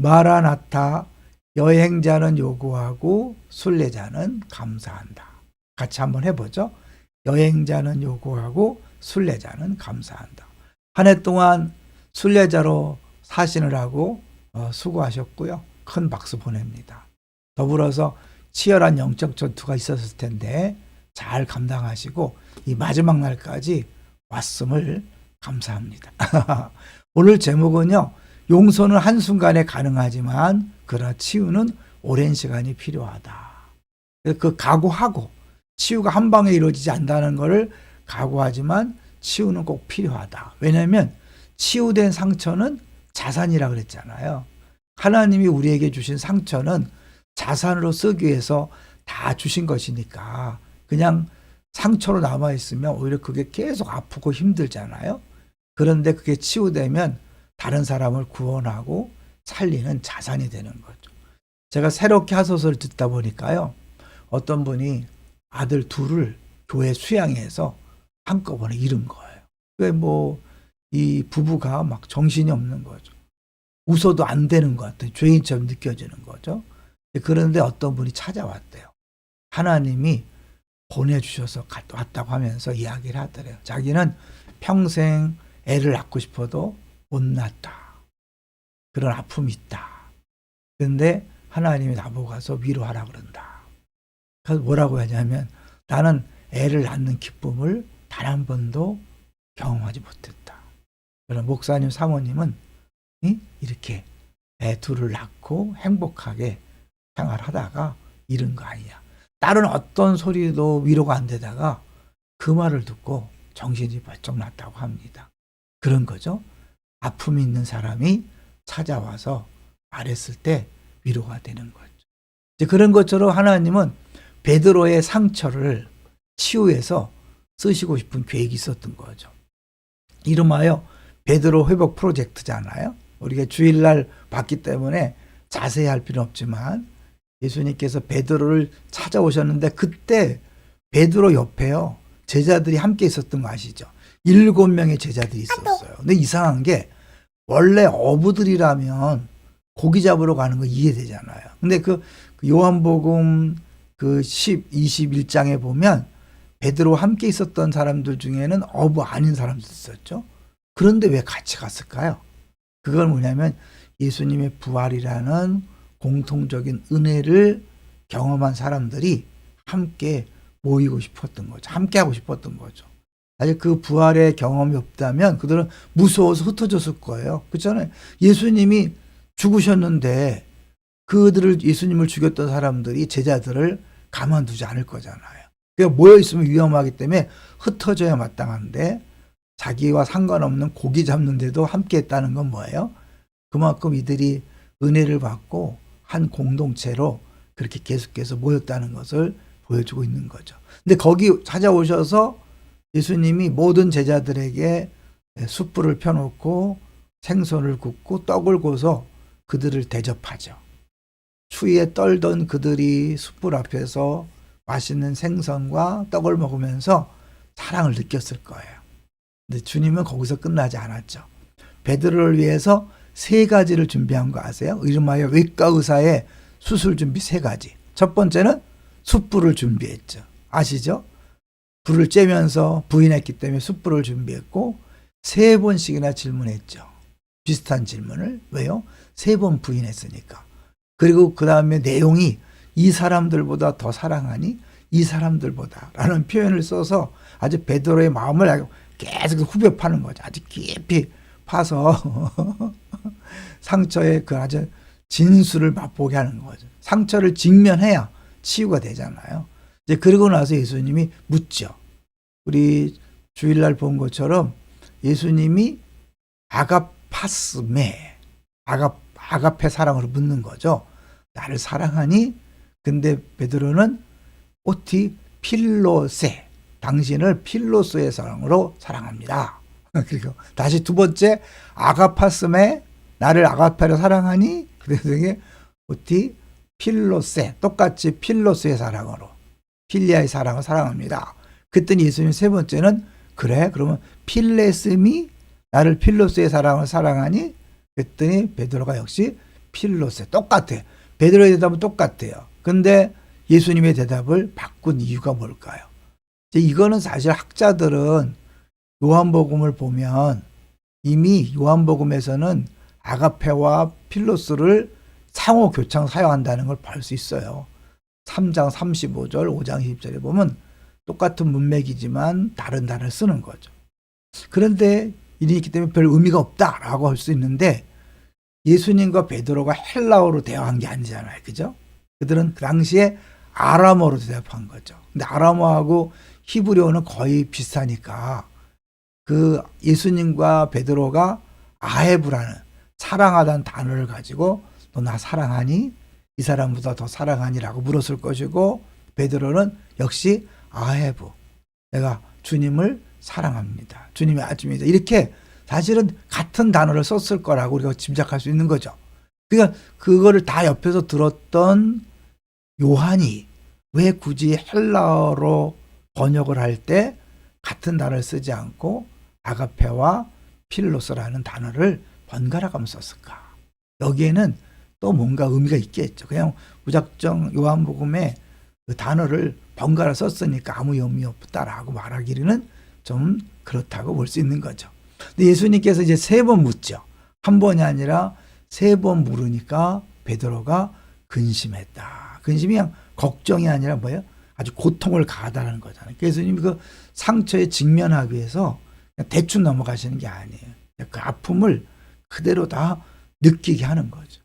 마라나타, 여행자는 요구하고 순례자는 감사한다. 같이 한번 해보죠. 여행자는 요구하고 순례자는 감사한다. 한 해 동안 순례자로 사시느라고 수고하셨고요. 큰 박수 보냅니다. 더불어서 치열한 영적 전투가 있었을 텐데 잘 감당하시고 이 마지막 날까지 왔음을 감사합니다. 오늘 제목은요. 용서는 한순간에 가능하지만 그러나 치유는 오랜 시간이 필요하다. 그 각오하고 치유가 한 방에 이루어지지 않는다는 것을 각오하지만 치유는 꼭 필요하다. 왜냐하면 치유된 상처는 자산이라 그랬잖아요. 하나님이 우리에게 주신 상처는 자산으로 쓰기 위해서 다 주신 것이니까 그냥 상처로 남아있으면 오히려 그게 계속 아프고 힘들잖아요. 그런데 그게 치유되면 다른 사람을 구원하고 살리는 자산이 되는 거죠. 제가 새롭게 하소서를 듣다 보니까요. 어떤 분이 아들 둘을 교회 수양해서 한꺼번에 잃은 거예요. 왜 이 부부가 막 정신이 없는 거죠. 웃어도 안 되는 것 같아요. 죄인처럼 느껴지는 거죠. 그런데 어떤 분이 찾아왔대요. 하나님이 보내주셔서 왔다고 하면서 이야기를 하더래요. 자기는 평생 애를 낳고 싶어도 못 낳았다. 그런 아픔이 있다. 그런데 하나님이 나보고 가서 위로하라 그런다. 그래서 뭐라고 하냐면 나는 애를 낳는 기쁨을 단 한 번도 경험하지 못했다. 그런 목사님 사모님은 이렇게 애 둘을 낳고 행복하게 생활하다가 잃은 거 아니냐. 다른 어떤 소리도 위로가 안 되다가 그 말을 듣고 정신이 벌쩍 났다고 합니다. 그런 거죠. 아픔이 있는 사람이 찾아와서 말했을 때 위로가 되는 거죠. 이제 그런 것처럼 하나님은 베드로의 상처를 치유해서 쓰시고 싶은 계획이 있었던 거죠. 이름하여 베드로 회복 프로젝트잖아요. 우리가 주일날 봤기 때문에 자세히 할 필요는 없지만 예수님께서 베드로를 찾아오셨는데 그때 베드로 옆에요. 제자들이 함께 있었던 거 아시죠? 7명의 제자들이 있었어요. 근데 이상한 게 원래 어부들이라면 고기 잡으러 가는 거 이해되잖아요. 근데 그 요한복음 21장에 보면 베드로 함께 있었던 사람들 중에는 어부 아닌 사람도 있었죠. 그런데 왜 같이 갔을까요? 그건 뭐냐면 예수님의 부활이라는 공통적인 은혜를 경험한 사람들이 함께 모이고 싶었던 거죠. 함께 하고 싶었던 거죠. 아직 그 부활의 경험이 없다면 그들은 무서워서 흩어졌을 거예요. 그렇잖아요. 예수님이 죽으셨는데 예수님을 죽였던 사람들이 제자들을 가만두지 않을 거잖아요. 그러니까 모여있으면 위험하기 때문에 흩어져야 마땅한데 자기와 상관없는 고기 잡는데도 함께 했다는 건 뭐예요? 그만큼 이들이 은혜를 받고 한 공동체로 그렇게 계속해서 모였다는 것을 보여주고 있는 거죠. 근데 거기 찾아오셔서 예수님이 모든 제자들에게 숯불을 펴놓고 생선을 굽고 떡을 구워서 그들을 대접하죠. 추위에 떨던 그들이 숯불 앞에서 맛있는 생선과 떡을 먹으면서 사랑을 느꼈을 거예요. 근데 주님은 거기서 끝나지 않았죠. 베드로를 위해서 3가지를 준비한 거 아세요? 이름하여 외과 의사의 수술 준비 3가지. 첫 번째는 숯불을 준비했죠. 아시죠? 불을 쬐면서 부인했기 때문에 숯불을 준비했고 3번씩이나 질문했죠. 비슷한 질문을. 왜요? 3번 부인했으니까. 그리고 그 다음에 내용이 이 사람들보다 더 사랑하니 이 사람들보다 라는 표현을 써서 아주 베드로의 마음을 계속 후벼 파는 거죠. 아주 깊이 파서 상처의 그 아주 진수를 맛보게 하는 거죠. 상처를 직면해야 치유가 되잖아요. 이제 그러고 나서 예수님이 묻죠. 우리 주일날 본 것처럼 예수님이 아가페 사랑으로 묻는 거죠. 나를 사랑하니? 근데 베드로는 오티 필로세, 당신을 필로스의 사랑으로 사랑합니다. 그리고 다시 2번째 아가파스메, 나를 아가페로 사랑하니? 그래서 이게 오티 필로세, 똑같이 필로스의 사랑으로, 필리아의 사랑을 사랑합니다. 그랬더니 예수님 3번째는 그래? 그러면 필레스미, 나를 필로스의 사랑을 사랑하니? 그랬더니 베드로가 역시 필로세. 똑같아요. 베드로의 대답은 똑같아요. 근데 예수님의 대답을 바꾼 이유가 뭘까요? 이거는 사실 학자들은 요한복음을 보면 이미 요한복음에서는 아가페와 필로스를 상호 교창 사용한다는 걸 볼 수 있어요. 3장 35절, 5장 20절에 보면 똑같은 문맥이지만 다른 단어를 쓰는 거죠. 그런데 일이 있기 때문에 별 의미가 없다라고 할 수 있는데 예수님과 베드로가 헬라어로 대화한 게 아니잖아요. 그죠? 그들은 그 당시에 아람어로 대답한 거죠. 근데 아람어하고 히브리어는 거의 비슷하니까 그 예수님과 베드로가 아헤브라는 사랑하다는 단어를 가지고 너 나 사랑하니? 이 사람보다 더 사랑하니라고 물었을 것이고 베드로는 역시 아헤브 내가 주님을 사랑합니다. 주님의 아침이다. 이렇게 사실은 같은 단어를 썼을 거라고 우리가 짐작할 수 있는 거죠. 그러니까 그거를 다 옆에서 들었던 요한이 왜 굳이 헬라어로 번역을 할 때 같은 단어를 쓰지 않고 아가페와 필로스라는 단어를 번갈아 가면서 썼을까? 여기에는 또 뭔가 의미가 있겠죠. 그냥 무작정 요한복음에 그 단어를 번갈아 썼으니까 아무 의미 없다라고 말하기는 좀 그렇다고 볼 수 있는 거죠. 근데 예수님께서 이제 3번 묻죠. 한 번이 아니라 3번 물으니까 베드로가 근심했다. 근심이 그냥 걱정이 아니라 뭐예요? 아주 고통을 가하다는 거잖아요. 그래서 예수님이 그 상처에 직면하기 위해서 그냥 대충 넘어가시는 게 아니에요. 그 아픔을 그대로 다 느끼게 하는 거죠.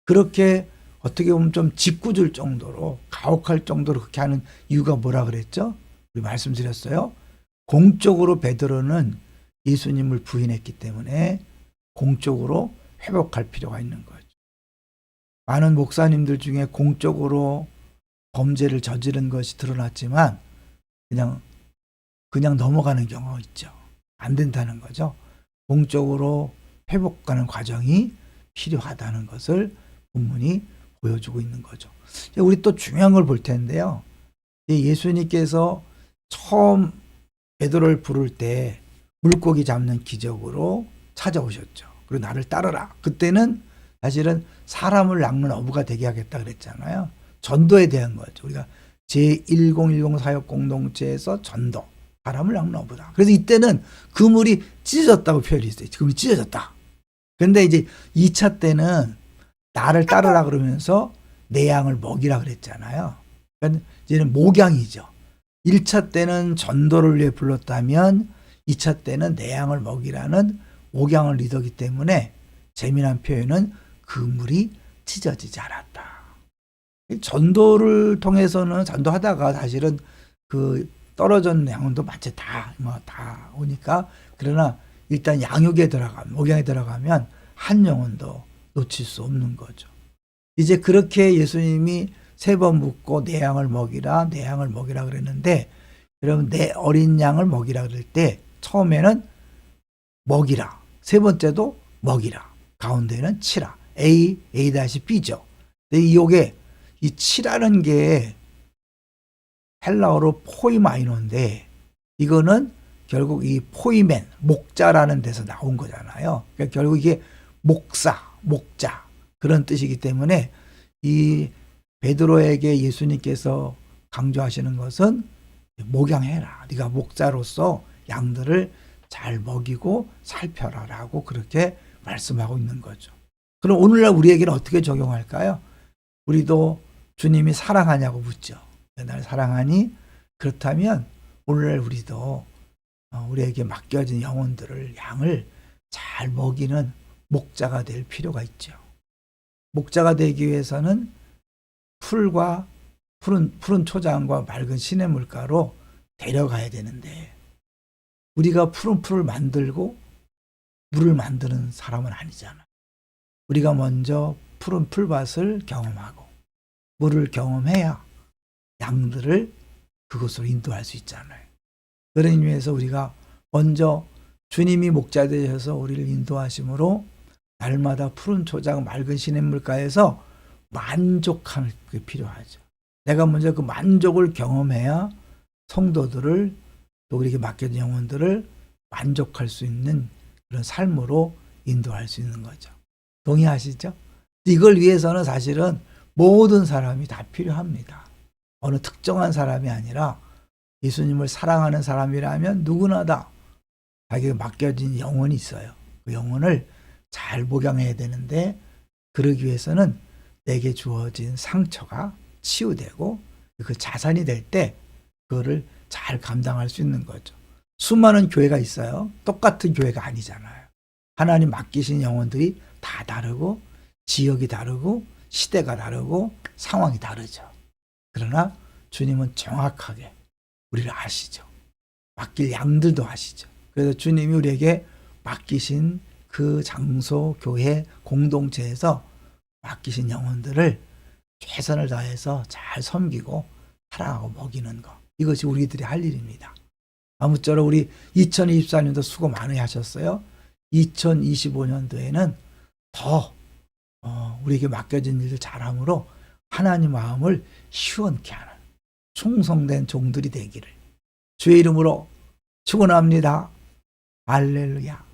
그렇게 어떻게 보면 좀 짓궂을 정도로 가혹할 정도로 그렇게 하는 이유가 뭐라 그랬죠? 우리 말씀드렸어요. 공적으로 베드로는 예수님을 부인했기 때문에 공적으로 회복할 필요가 있는 거죠. 많은 목사님들 중에 공적으로 범죄를 저지른 것이 드러났지만 그냥 넘어가는 경우가 있죠. 안 된다는 거죠. 공적으로 회복하는 과정이 필요하다는 것을 본문이 보여주고 있는 거죠. 우리 또 중요한 걸 볼 텐데요. 예수님께서 처음 베드로를 부를 때 물고기 잡는 기적으로 찾아오셨죠. 그리고 나를 따르라. 그때는 사실은 사람을 낚는 어부가 되게 하겠다 그랬잖아요. 전도에 대한 거죠. 우리가 제1010 사역 공동체에서 전도, 사람을 낚는 어부다. 그래서 이때는 그물이 찢어졌다고 표현이 있어요. 그물이 찢어졌다. 근데 이제 2차 때는 나를 따르라 그러면서 내 양을 먹이라 그랬잖아요. 그러니까 이제는 목양이죠. 1차 때는 전도를 위해 불렀다면 2차 때는 내 양을 먹이라는 목양을 리더기 때문에 재미난 표현은 그물이 찢어지지 않았다. 전도를 통해서는 전도하다가 사실은 그 떨어진 양도 마치 다 오니까 그러나 일단 양육에 들어가면 목양에 들어가면 한 영혼도 놓칠 수 없는 거죠. 이제 그렇게 예수님이 3번 묻고 내 양을 먹이라 내 양을 먹이라 그랬는데 여러분 내 어린 양을 먹이라 그럴 때 처음에는 먹이라 3번째도 먹이라 가운데는 치라 A-B죠. 근데 이게 이 치라는 게 헬라어로 포이마이노인데 이거는 결국 이 포이멘 목자라는 데서 나온 거잖아요. 그러니까 결국 이게 목사, 목자 그런 뜻이기 때문에 이 베드로에게 예수님께서 강조하시는 것은 목양해라. 네가 목자로서 양들을 잘 먹이고 살펴라라고 그렇게 말씀하고 있는 거죠. 그럼 오늘날 우리에게는 어떻게 적용할까요? 우리도 주님이 사랑하냐고 묻죠. 날 사랑하니? 그렇다면 오늘날 우리도 우리에게 맡겨진 영혼들을 양을 잘 먹이는 목자가 될 필요가 있죠. 목자가 되기 위해서는 풀과 푸른 초장과 맑은 시냇물가로 데려가야 되는데 우리가 푸른 풀을 만들고 물을 만드는 사람은 아니잖아. 우리가 먼저 푸른 풀밭을 경험하고 물을 경험해야 양들을 그곳으로 인도할 수 있잖아요. 그런 의미에서 우리가 먼저 주님이 목자 되셔서 우리를 인도하심으로 날마다 푸른 초장 맑은 시냇물가에서 만족하는 게 필요하죠. 내가 먼저 그 만족을 경험해야 성도들을 또 우리에게 맡겨진 영혼들을 만족할 수 있는 그런 삶으로 인도할 수 있는 거죠. 동의하시죠? 이걸 위해서는 사실은 모든 사람이 다 필요합니다. 어느 특정한 사람이 아니라 예수님을 사랑하는 사람이라면 누구나 다 자기가 맡겨진 영혼이 있어요. 그 영혼을 잘 목양해야 되는데 그러기 위해서는 내게 주어진 상처가 치유되고 그 자산이 될 때 그거를 잘 감당할 수 있는 거죠. 수많은 교회가 있어요. 똑같은 교회가 아니잖아요. 하나님 맡기신 영혼들이 다 다르고 지역이 다르고 시대가 다르고 상황이 다르죠. 그러나 주님은 정확하게 우리를 아시죠. 맡길 양들도 아시죠. 그래서 주님이 우리에게 맡기신 그 장소, 교회, 공동체에서 맡기신 영혼들을 최선을 다해서 잘 섬기고 사랑하고 먹이는 것. 이것이 우리들이 할 일입니다. 아무쪼록 우리 2024년도 수고 많이 하셨어요. 2025년도에는 더 우리에게 맡겨진 일을 잘함으로 하나님 마음을 시원케 하는 충성된 종들이 되기를 주의 이름으로 축원합니다. 할렐루야.